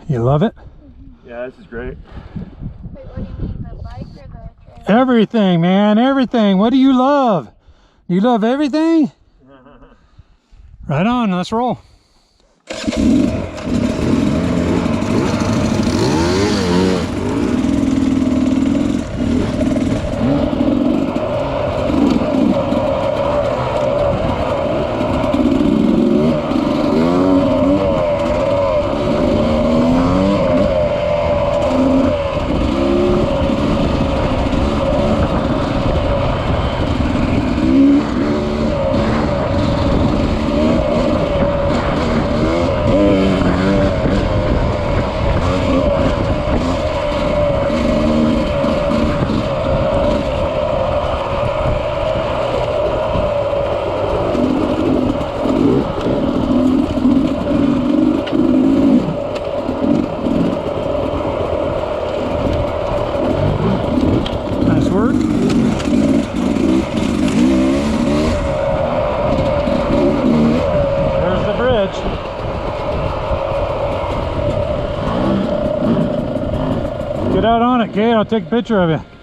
You love it? Yeah, this is great. Wait, what do you mean, the bike or the trail? Everything, man, everything. What do you love? You love everything? Right on, let's roll. Nice work. There's the bridge. Get out on it, Kate. I'll take a picture of you.